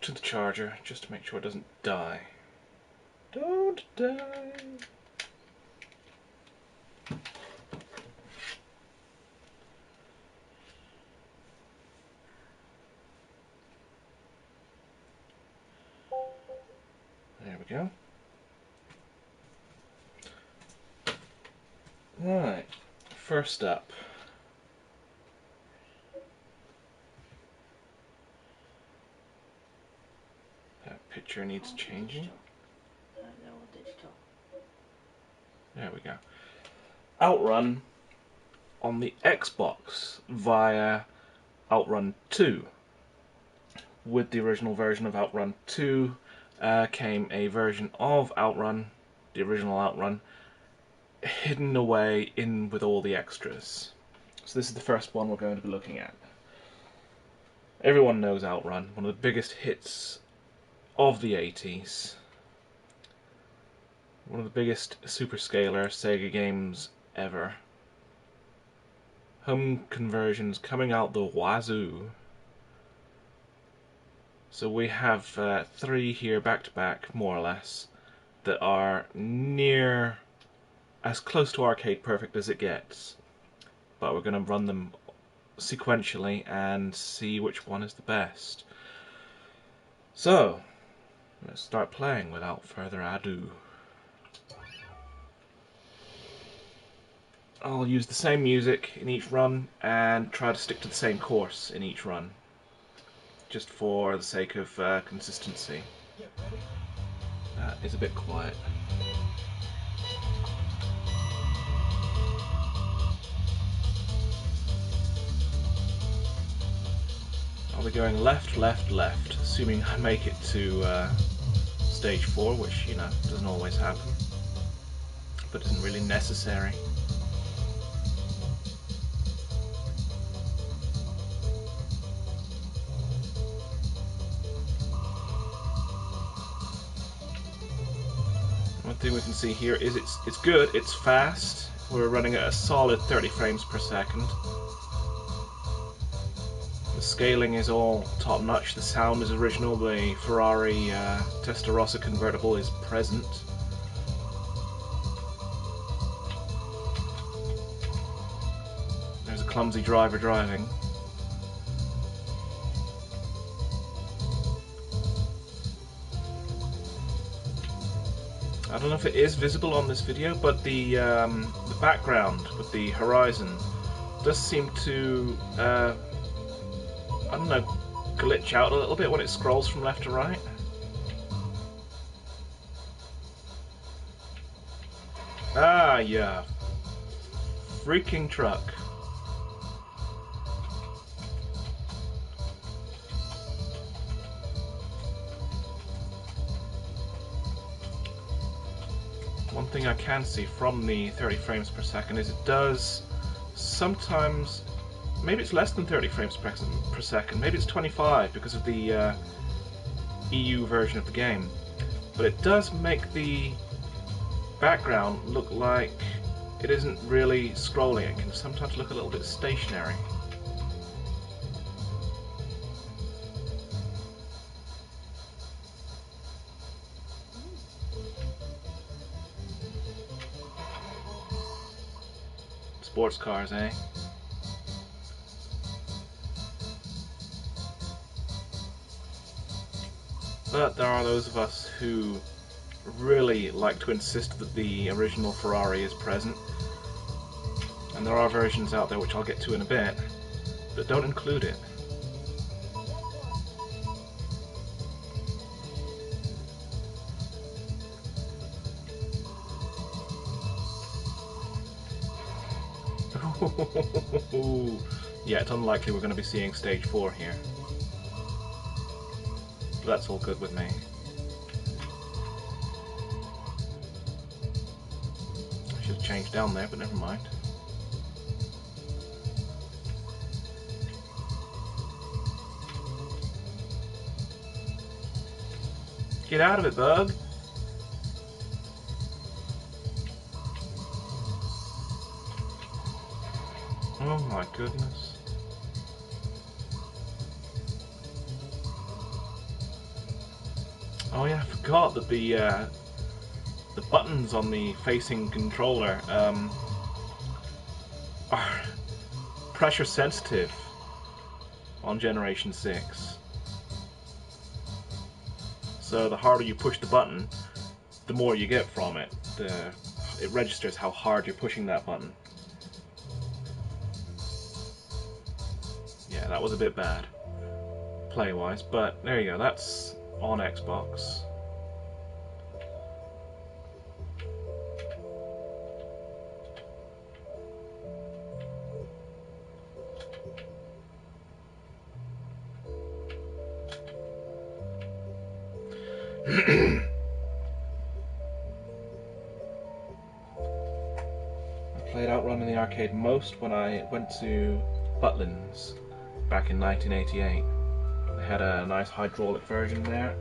to the charger just to make sure it doesn't die. Don't die. There we go. Right, first up. That picture needs changing. There we go. Outrun on the Xbox via Outrun 2. With the original version of Outrun 2 came a version of Outrun, the original Outrun, hidden away in with all the extras. So this is the first one we're going to be looking at. Everyone knows Outrun, one of the biggest hits of the 80s. One of the biggest superscalar Sega games ever. Home conversions coming out the wazoo. So we have 3 here back to back, more or less, that are near as close to arcade perfect as it gets. But we're going to run them sequentially and see which one is the best. So, let's start playing without further ado. I'll use the same music in each run and try to stick to the same course in each run, just for the sake of consistency. That is a bit quiet. I'll be going left, left, left, assuming I make it to stage 4, which, you know, doesn't always happen, but isn't really necessary. One thing we can see here is it's good, it's fast. We're running at a solid 30 frames per second. The scaling is all top notch, the sound is original, the Ferrari Testarossa convertible is present. There's a clumsy driver driving. I don't know if it is visible on this video, but the background with the horizon does seem to, I don't know, glitch out a little bit when it scrolls from left to right. Ah, yeah. Freaking truck. One thing I can see from the 30 frames per second is it does sometimes, maybe it's less than 30 frames per second, maybe it's 25 because of the EU version of the game, but it does make the background look like it isn't really scrolling. It can sometimes look a little bit stationary. Sports cars, eh? But there are those of us who really like to insist that the original Ferrari is present, and there are versions out there, which I'll get to in a bit, that don't include it. Yeah, it's unlikely we're going to be seeing stage 4 here. But that's all good with me. I should have changed down there, but never mind. Get out of it, bug! Oh my goodness. Oh yeah, I forgot that the buttons on the facing controller are pressure sensitive on Generation 6. So the harder you push the button, the more you get from it. It registers how hard you're pushing that button. Yeah, that was a bit bad, play-wise, but there you go, that's on Xbox. I played Outrun in the arcade most when I went to Butlins back in 1988. They had a nice hydraulic version there,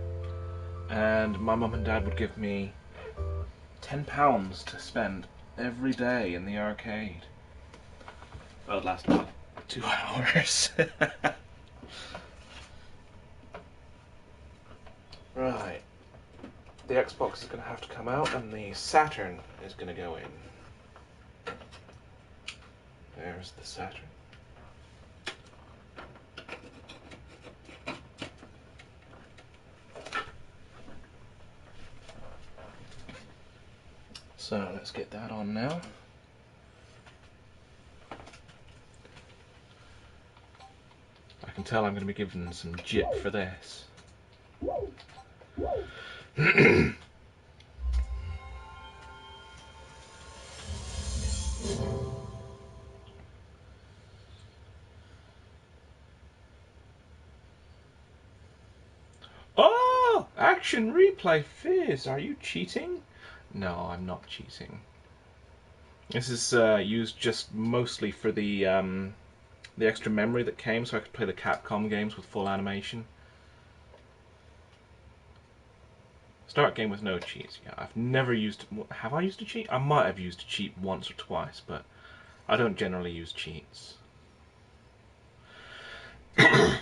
and my mum and dad would give me £10 to spend every day in the arcade. That would last about 2 hours. Right. The Xbox is going to have to come out and the Saturn is going to go in. There's the Saturn. So let's get that on now. I can tell I'm going to be given some jip for this. Oh! Action replay Fizz! Are you cheating? No, I'm not cheating. This is used just mostly for the extra memory that came, so I could play the Capcom games with full animation. Start game with no cheats. Yeah, I've never used... Have I used a cheat? I might have used a cheat once or twice, but I don't generally use cheats. Well,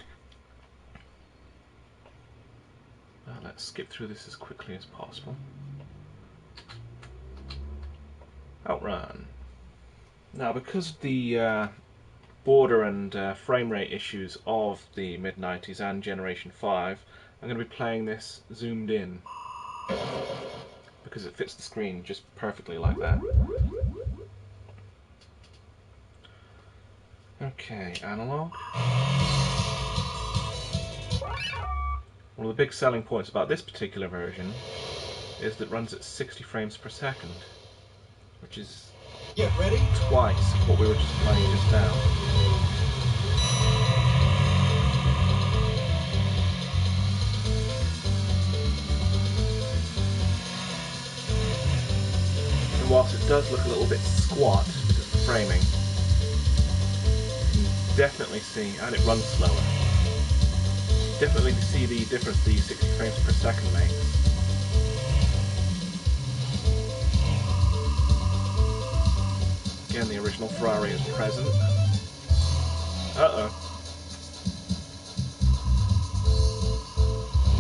let's skip through this as quickly as possible. Outrun. Now, because of the border and frame rate issues of the mid-90s and Generation 5, I'm going to be playing this zoomed in, because it fits the screen just perfectly like that. Okay, analog. One of the big selling points about this particular version is that it runs at 60 frames per second, which is twice what we were just playing just now. And whilst it does look a little bit squat because of the framing, you can definitely see, and it runs slower, definitely see the difference the 60 frames per second makes. Again, the original Ferrari is present. Uh-oh.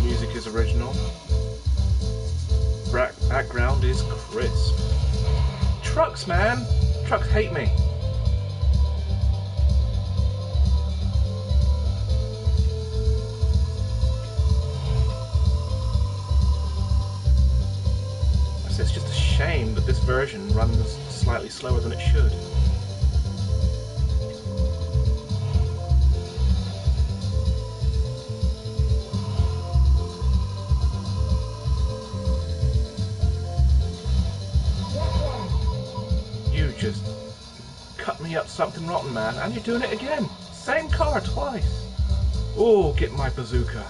Music is original. Background is crisp. Trucks, man! Trucks hate me. It's just a shame that this version runs slightly slower than it should. You just cut me up something rotten, man, and you're doing it again. Same car twice. Oh, get my bazooka.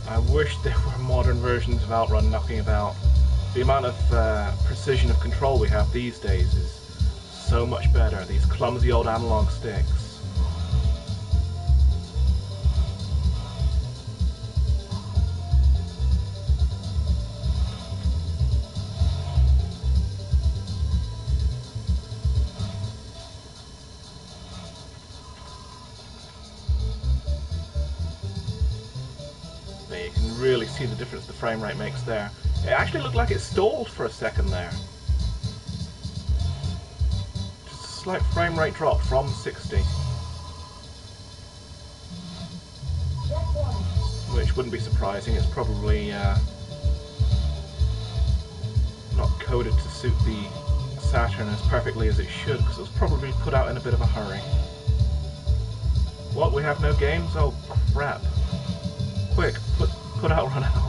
I wish there were modern versions of Outrun knocking about. The amount of precision of control we have these days is so much better. These clumsy old analog sticks. see the difference the frame rate makes there. It actually looked like it stalled for a second there. Just a slight frame rate drop from 60. Which wouldn't be surprising, it's probably not coded to suit the Saturn as perfectly as it should, because it was probably put out in a bit of a hurry. What, we have no games? Oh crap. Quick, put outrun out.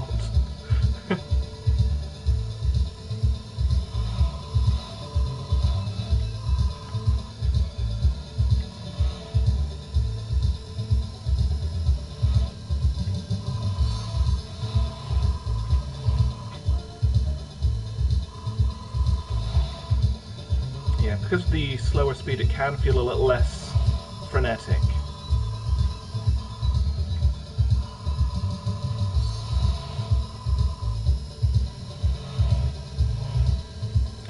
Yeah, because of the slower speed it can feel a little less frenetic.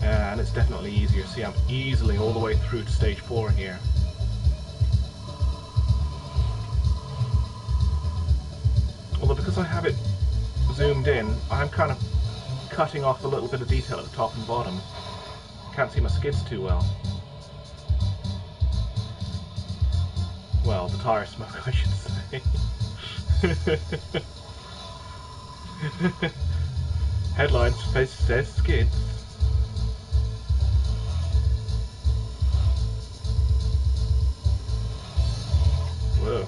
And it's definitely easier. See, I'm easily all the way through to stage 4 here. Although because I have it zoomed in, I'm kind of cutting off a little bit of detail at the top and bottom. Can't see my skids too well. Well, the tyre smoke, I should say. Headline says skids. Whoa.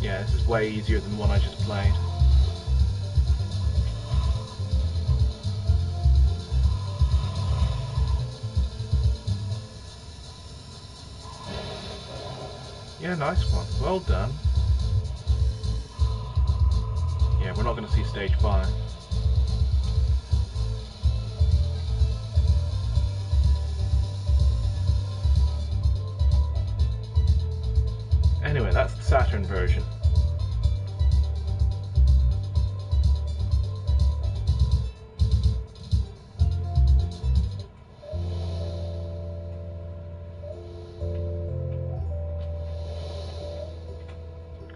Yeah, this is way easier than the one I just played. Yeah, nice one. Well done. Yeah, we're not going to see stage 5. Anyway, that's the Saturn version.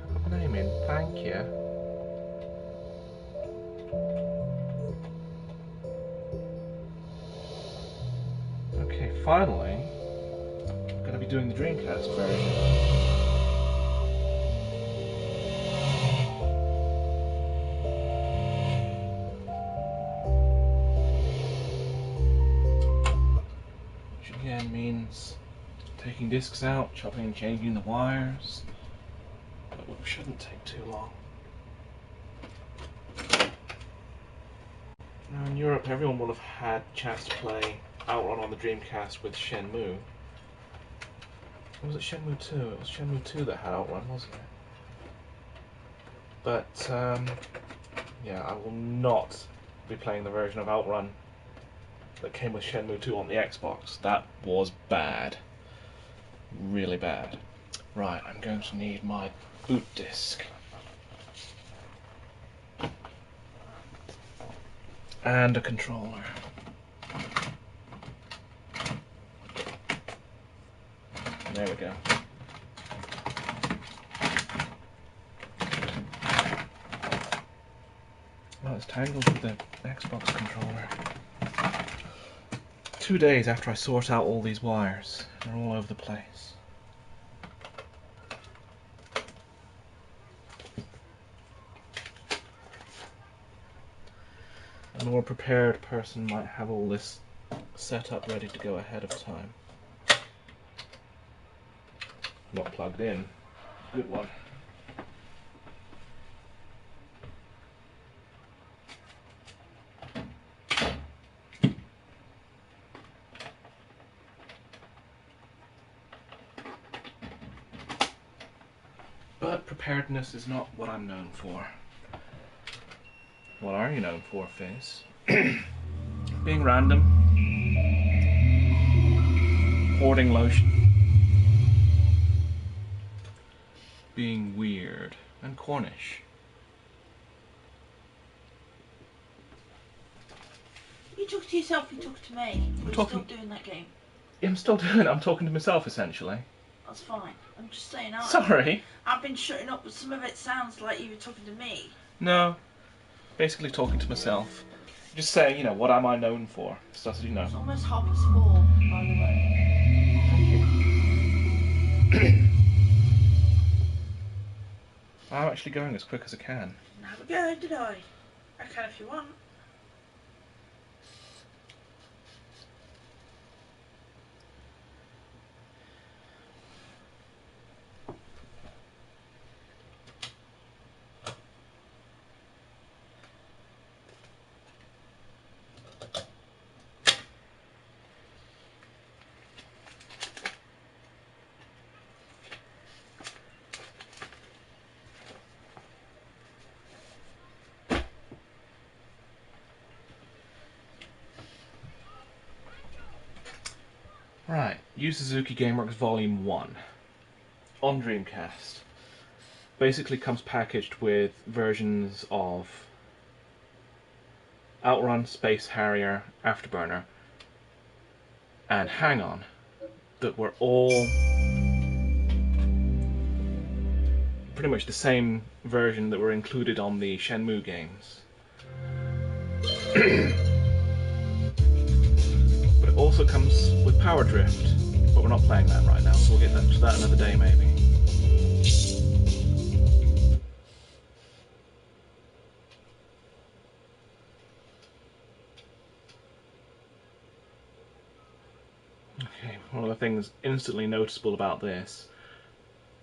Put my name in, thank you. Okay, finally, I'm going to be doing the Dreamcast version. Again means taking discs out, chopping and changing the wires, but it shouldn't take too long. Now in Europe everyone will have had a chance to play Outrun on the Dreamcast with Shenmue. Or was it Shenmue 2? It was Shenmue 2 that had Outrun, wasn't it? But yeah, I will not be playing the version of Outrun that came with Shenmue 2 on the Xbox. That was bad. Really bad. Right, I'm going to need my boot disc. And a controller. There we go. Well, it's tangled with the Xbox controller. 2 days after I sort out all these wires. They're all over the place. A more prepared person might have all this set up ready to go ahead of time. Not plugged in. Good one. But preparedness is not what I'm known for. What are you known for, Fizz? Being random. Hoarding lotion. being weird and Cornish. You talk to yourself, you talk to me. We're still doing that game. Yeah, I'm still doing it. I'm talking to myself, essentially. That's fine. I'm just saying. Sorry. I've been shutting up, but some of it sounds like you were talking to me. No. Basically talking to myself. Just saying, you know, what am I known for? Stuff that you know. It's almost 4:30, by the way. I'm actually going as quick as I can. Never go, did I? I can if you want. Right, Yu Suzuki GameWorks Volume 1 on Dreamcast. Basically comes packaged with versions of Outrun, Space Harrier, Afterburner, and Hang On that were all pretty much the same version that were included on the Shenmue games. But it also comes with Power Drift, but we're not playing that right now, so we'll get to that another day maybe. Okay, one of the things instantly noticeable about this,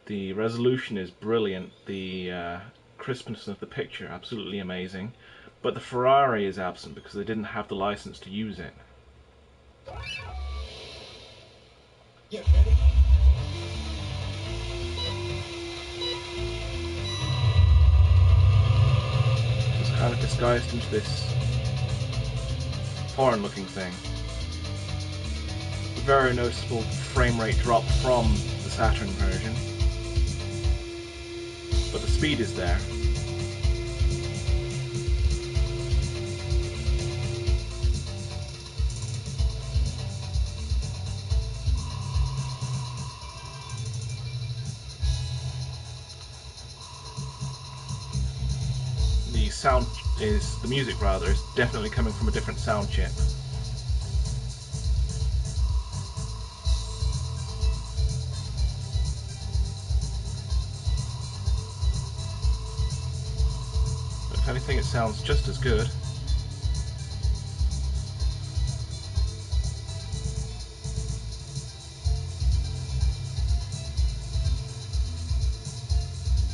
the resolution is brilliant, the crispness of the picture absolutely amazing, but the Ferrari is absent because they didn't have the license to use it. Get ready. It's kind of disguised into this foreign looking thing. Very noticeable frame rate drop from the Saturn version, but the speed is there. The music rather, is definitely coming from a different sound chip. But if anything, it sounds just as good.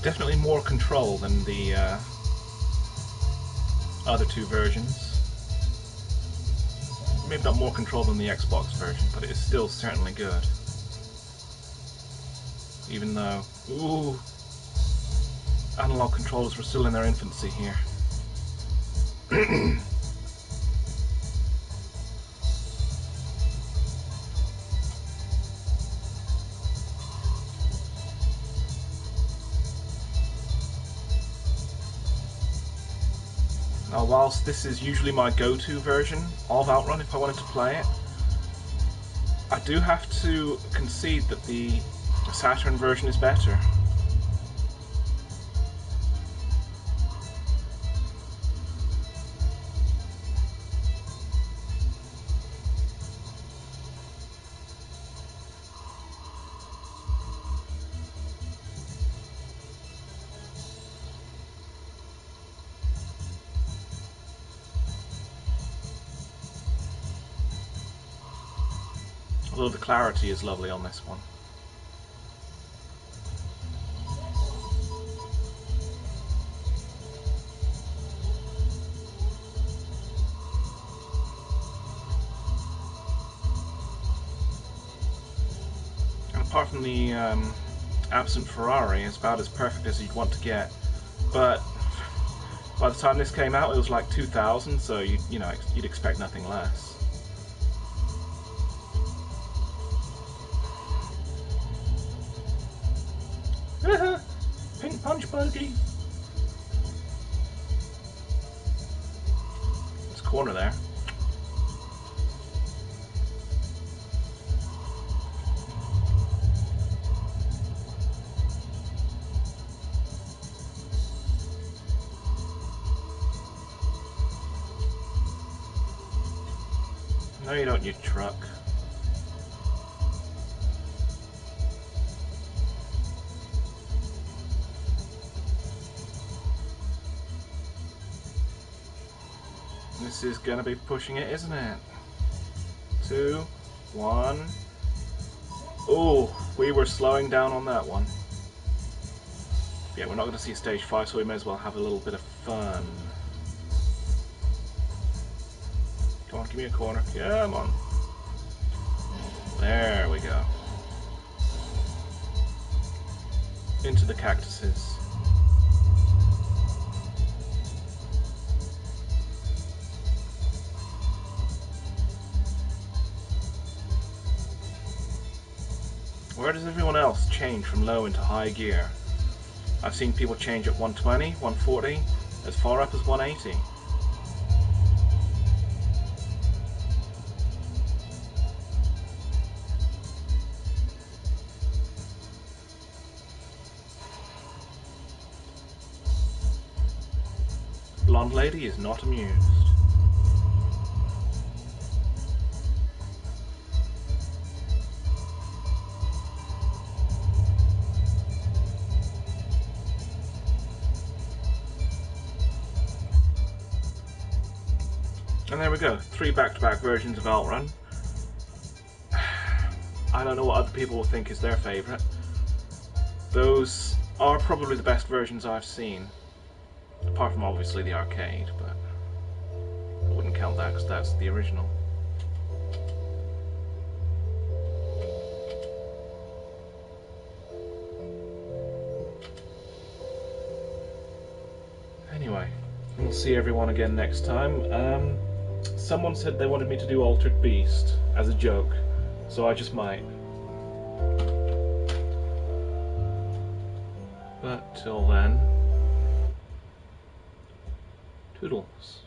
Definitely more control than the other two versions. Maybe not more control than the Xbox version, but it is still certainly good. Even though, ooh, analog controllers were still in their infancy here. Now, whilst this is usually my go-to version of Outrun if I wanted to play it, I do have to concede that the Saturn version is better. Although the clarity is lovely on this one. And apart from the absent Ferrari, it's about as perfect as you'd want to get. But by the time this came out, it was like 2000, so you'd expect nothing less. Punch buggy. There's a corner there. No, you don't, you truck. This is gonna be pushing it, isn't it? 2, 1. Oh, we were slowing down on that one. Yeah, we're not going to see stage 5, so we may as well have a little bit of fun. Come on, give me a corner. Come on. There we go. Into the cactuses. Where does everyone else change from low into high gear? I've seen people change at 120, 140, as far up as 180. Blonde lady is not amused. And there we go, 3 back-to-back versions of outrun. I don't know what other people will think is their favourite. Those are probably the best versions I've seen. Apart from obviously the arcade, but I wouldn't count that because that's the original. Anyway, we'll see everyone again next time. Someone said they wanted me to do Altered Beast as a joke, so I just might. But till then, toodles.